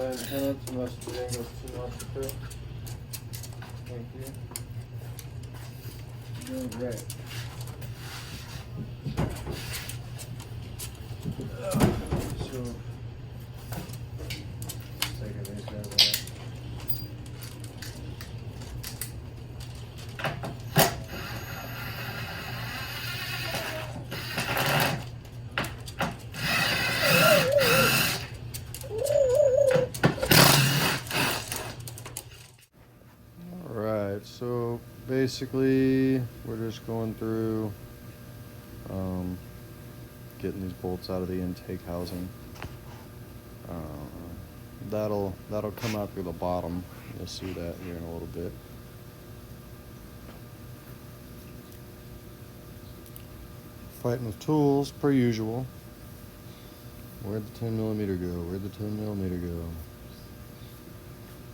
antenna to my angles too much too. Thank you. You're doing great. So, taking these guys out. Alright, so basically we're just going through getting these bolts out of the intake housing. That'll come out through the bottom. You'll see that here in a little bit. Fighting with tools per usual. Where'd the 10mm go? Where'd the 10mm go?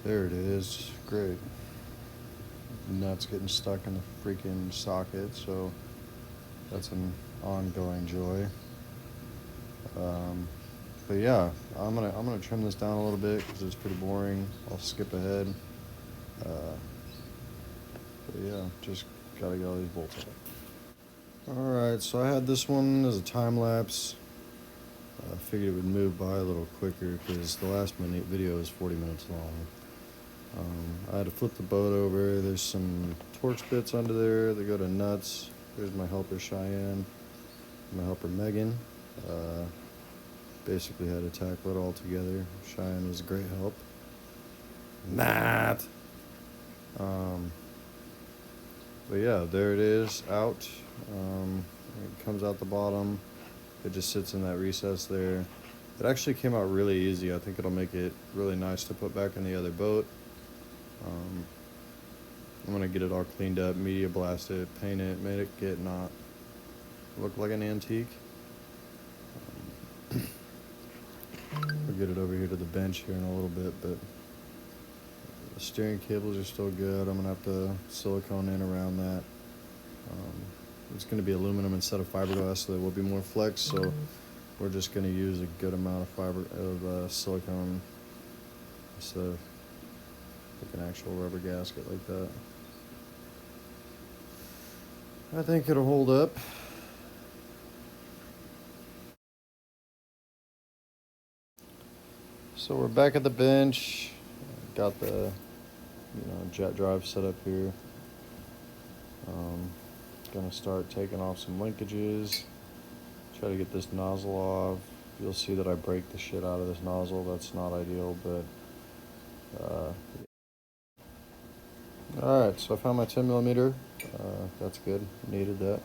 There it is. Great. Nuts getting stuck in the freaking socket, so that's an ongoing joy. But yeah, I'm gonna trim this down a little bit because it's pretty boring. I'll skip ahead. But yeah, just gotta get all these bolts out. Alright, so I had this one as a time lapse. I figured it would move by a little quicker because the last video is 40 minutes long. I had to flip the boat over. There's some Torx bits under there that go to nuts. There's my helper Cheyenne, my helper Megan. Basically had to tackle it all together. Cheyenne was a great help. Matt! But yeah, there it is, out. It comes out the bottom. It just sits in that recess there. It actually came out really easy. I think it'll make it really nice to put back in the other boat. I'm gonna get it all cleaned up, media blast it, paint it, make it get not look like an antique. We'll get it over here to the bench here in a little bit, but the steering cables are still good. I'm gonna have to silicone in around that. It's gonna be aluminum instead of fiberglass, so there will be more flex. So we're just gonna use a good amount of silicone instead of like an actual rubber gasket like that. I think it'll hold up. So we're back at the bench. Got the jet drive set up here. Gonna start taking off some linkages. Try to get this nozzle off. You'll see that I break the shit out of this nozzle. That's not ideal, but alright, so I found my 10mm. That's good. Needed that.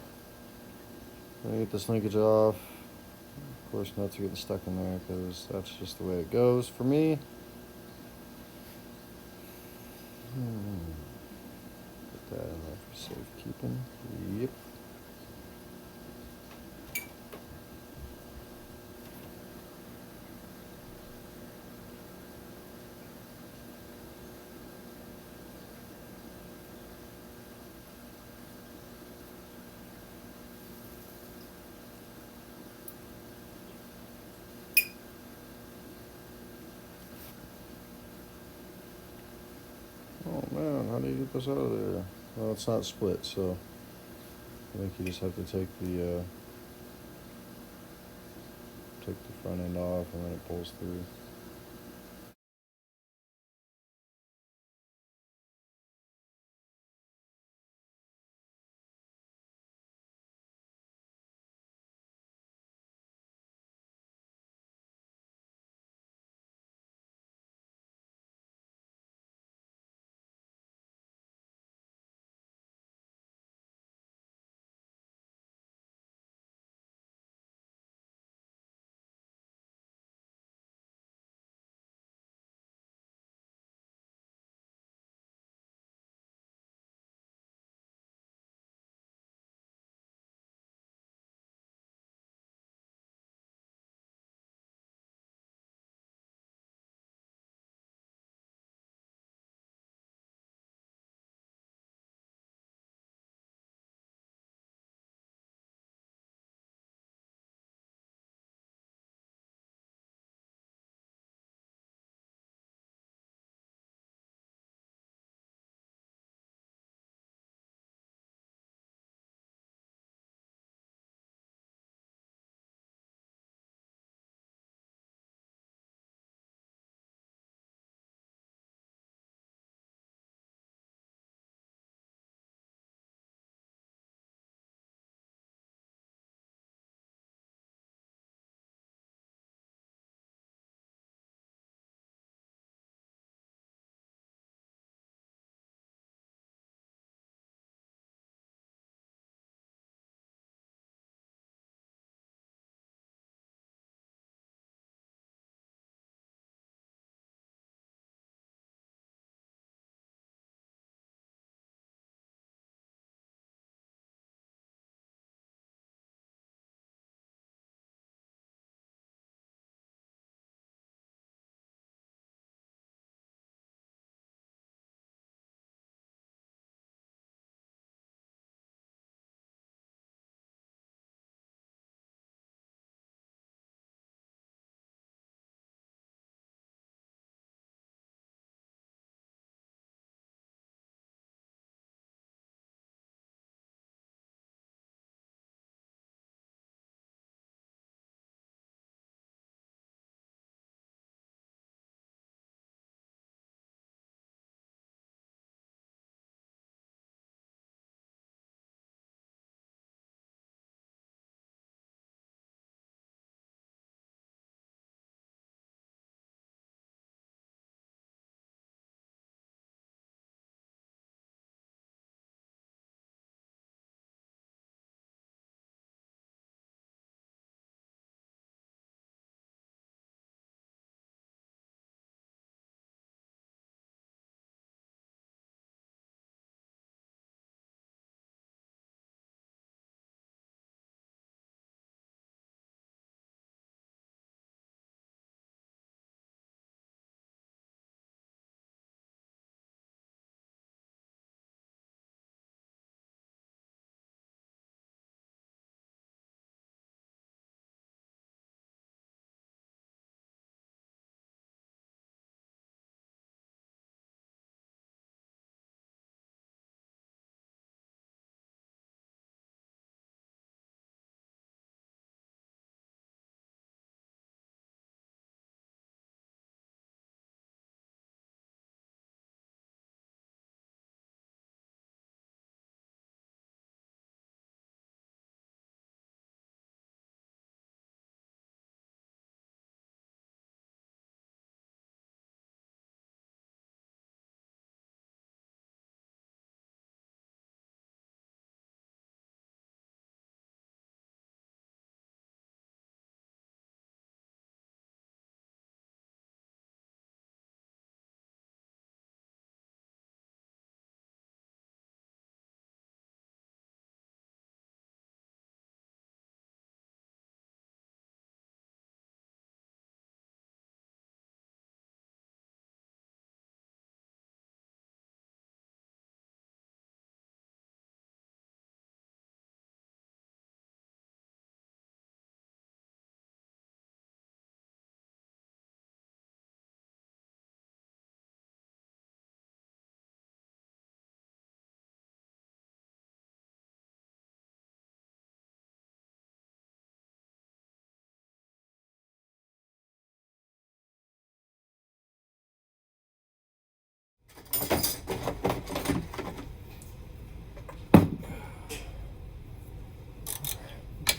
I'm gonna get this linkage off. Of course, nuts are getting stuck in there because that's just the way it goes for me. Put that in there for safekeeping. Yep. Oh man, how do you get this out of there? Well, it's not split, so I think you just have to take the front end off and then it pulls through.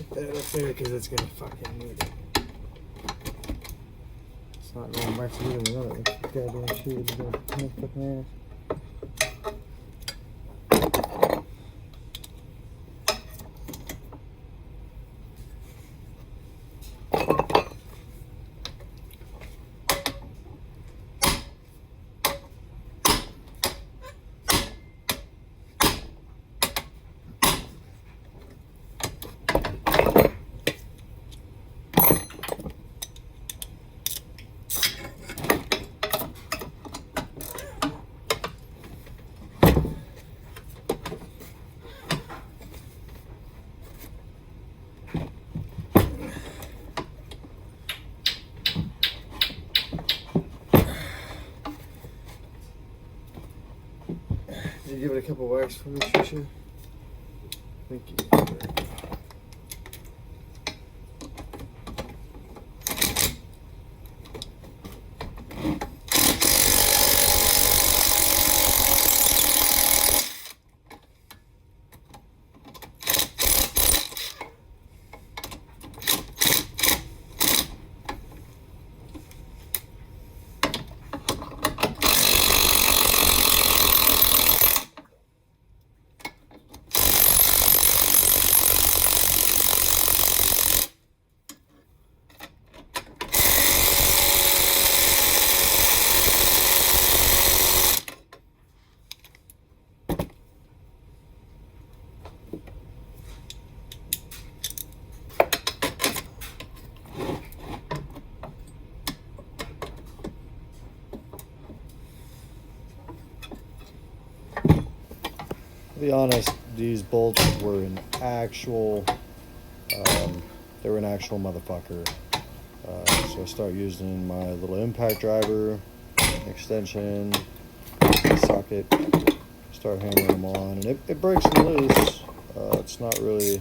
Put that up there because it's gonna fucking need it. It's not going back together without it. This goddamn shit is gonna pain in the fucking ass. Did you give it a couple whacks for me, Trisha? Thank you. To be honest, these bolts were an actual, they were an actual motherfucker. So I start using my little impact driver, extension, socket, start hammering them on, and it breaks them loose. It's not really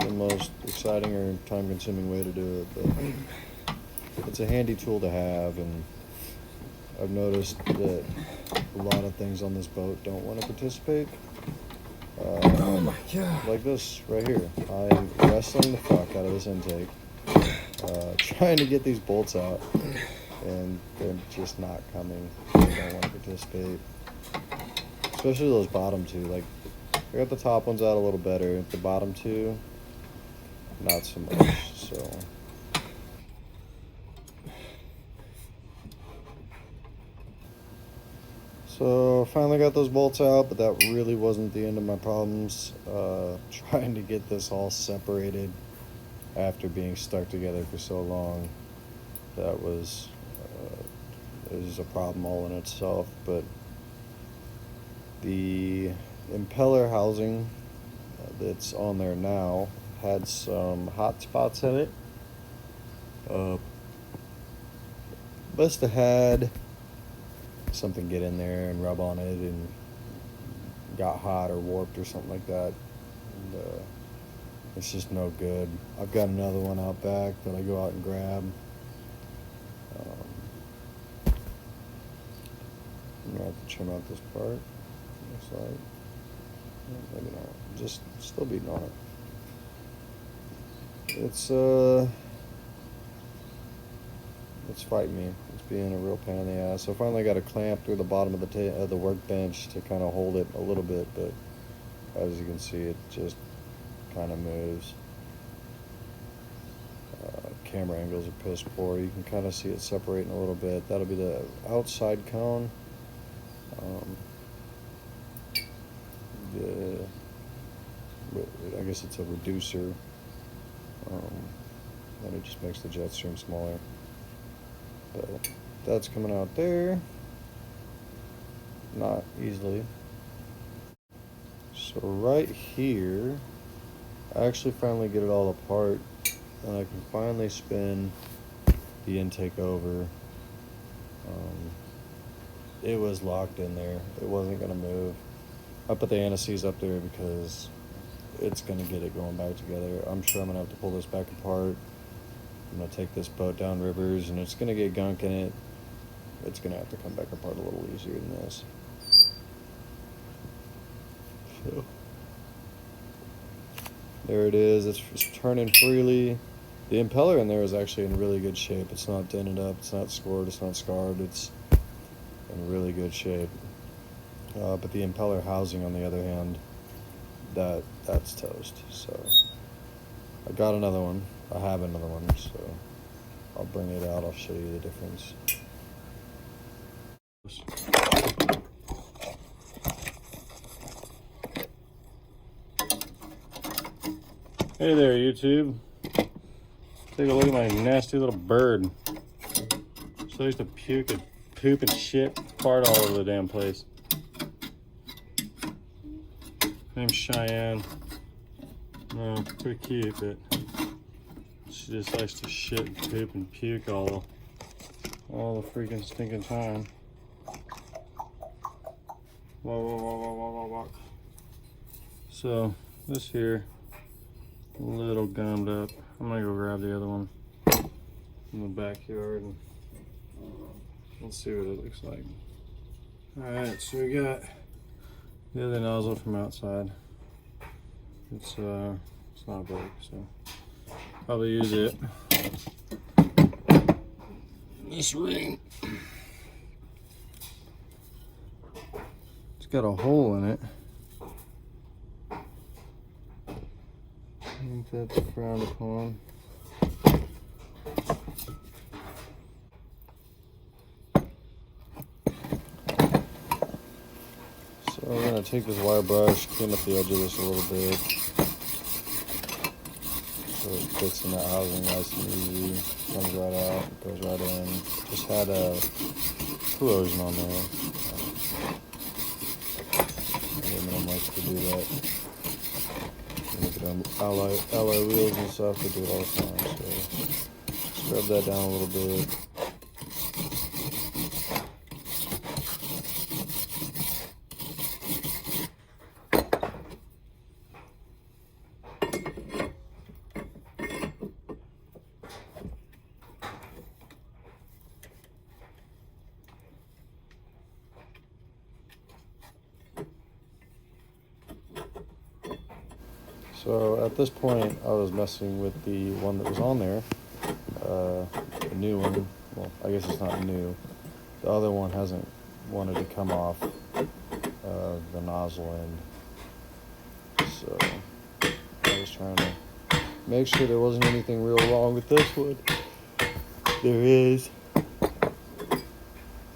the most exciting or time-consuming way to do it, but it's a handy tool to have, and I've noticed that a lot of things on this boat don't want to participate. Oh my god. Like this right here. I'm wrestling the fuck out of this intake, trying to get these bolts out, and they're just not coming. They don't want to participate. Especially those bottom two. Like, I got the top ones out a little better. The bottom two, not so much. So finally got those bolts out, but that really wasn't the end of my problems. Trying to get this all separated after being stuck together for so long, that was it was a problem all in itself. But the impeller housing that's on there now had some hot spots in it. Must have had something get in there and rub on it and got hot or warped or something like that, and it's just no good. I've got another one out back that I go out and grab. I'm gonna have to trim out this part, looks like. Maybe not, just still beating on it. It's fighting me. It's being a real pain in the ass. So I finally got a clamp through the bottom of the workbench to kind of hold it a little bit, but as you can see, it just kind of moves. Camera angles are piss poor. You can kind of see it separating a little bit. That'll be the outside cone. I guess it's a reducer. And it just makes the jet stream smaller. But that's coming out there. Not easily. So right here, I actually finally get it all apart, and I can finally spin the intake over. It was locked in there. It wasn't going to move. I put the anti-seize up there because it's going to get it going back together. I'm sure I'm going to have to pull this back apart. I'm going to take this boat down rivers, and it's going to get gunk in it. It's going to have to come back apart a little easier than this. So, There it is. It's turning freely. The impeller in there is actually in really good shape. It's not dented up. It's not scored. It's not scarred. It's in really good shape. But the impeller housing, on the other hand, that's toast. So I got another one. I have another one. So I'll bring it out. I'll show you the difference. Hey there, YouTube. Take a look at my nasty little bird. So I used to puke and poop and shit, fart all over the damn place. Name's Cheyenne. No, pretty cute, but she just likes to shit and poop and puke all the freaking stinking time. Walk. So this here, a little gummed up. I'm gonna go grab the other one in the backyard and let's see what it looks like. Alright, so we got the other nozzle from outside. It's not big, so probably use it. This way. It's got a hole in it. I think that's frowned upon. So I'm gonna take this wire brush, clean up the edge of this a little bit, so it fits in that housing nice and easy. Comes right out, goes right in. Just had a corrosion on there. Aluminum likes to do that. Look at them alloy wheels and stuff, they do it all the time. So scrub that down a little bit. So at this point, I was messing with the one that was on there, the new one. Well, I guess it's not new. The other one hasn't wanted to come off the nozzle end. So I was trying to make sure there wasn't anything real wrong with this one. There is.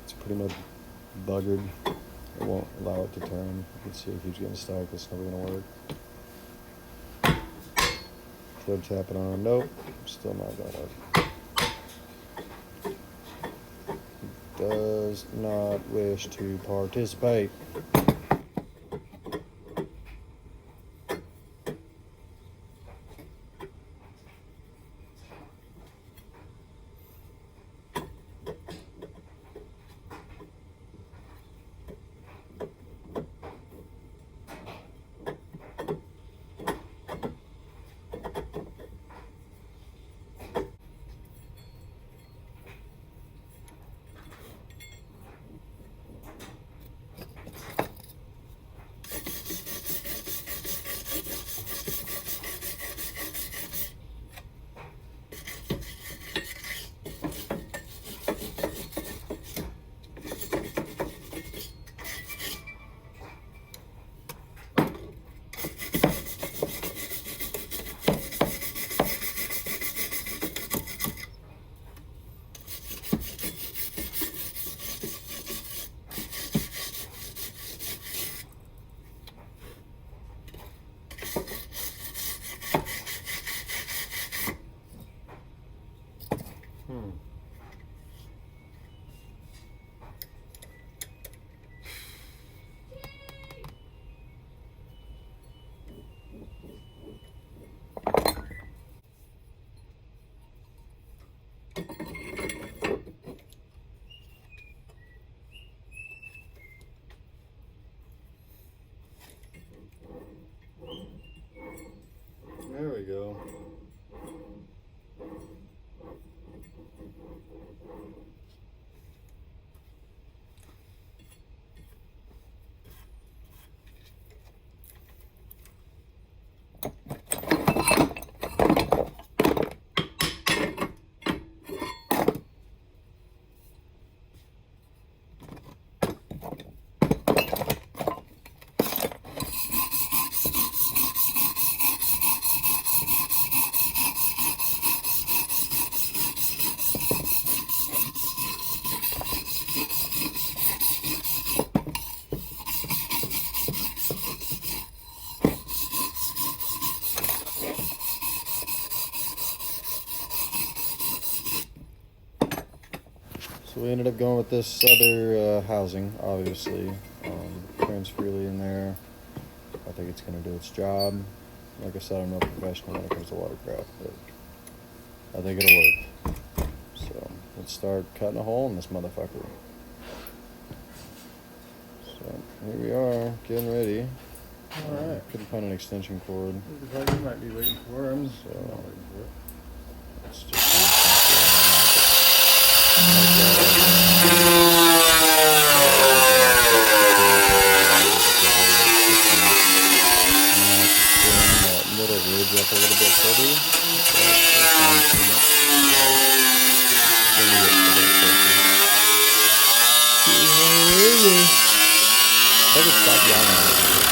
It's pretty much buggered. It won't allow it to turn. You can see it keeps getting stuck. It's never gonna work. Tried tapping on it. Nope, still not gonna work. Does not wish to participate. There we go. So we ended up going with this other housing, obviously. Turns freely in there. I think it's going to do its job. Like I said, I'm no professional when it comes to watercraft, but I think it'll work. So let's start cutting a hole in this motherfucker. So here we are, getting ready. Alright. Couldn't find an extension cord. Looks like you might be waiting for him. So I'm not waiting for it. let's just find that middle ridge up a little bit further. Then we get a little closer. I could stop yawning a little bit.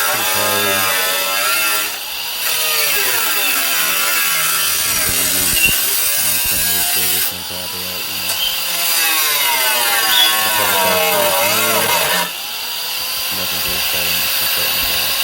Pretty tired. I'm trying to record this on top of that, you know. Nothing too exciting, just gonna cut in the hole.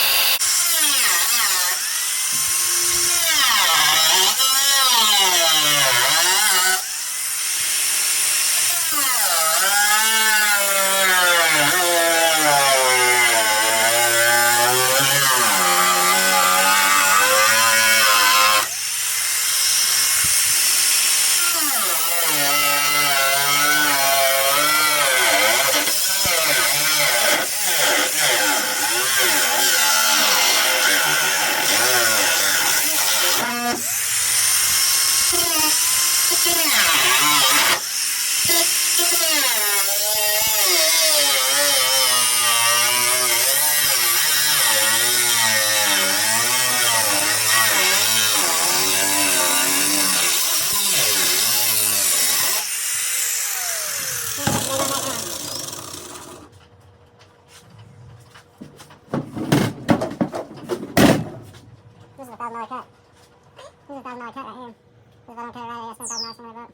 This is a $1,000 cut. This is a $1,000 cut right here. If I don't cut it right, I spent $1,000 somewhere about.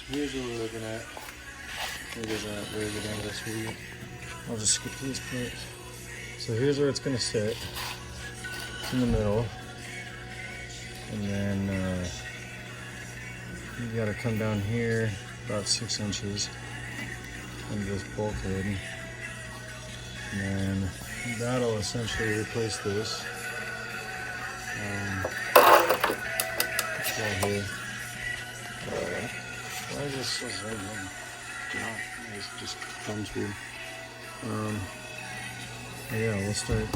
Here's what we're looking at. It is a very good angle, so I'll just skip these parts. So here's where it's going to sit. It's in the middle. And then you got to come down here about 6 inches into this bulkhead. And then that'll essentially replace this. It's right here. Why is this so zoomed in? It just comes weird. Yeah, we'll start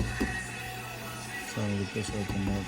trying to get this opened up.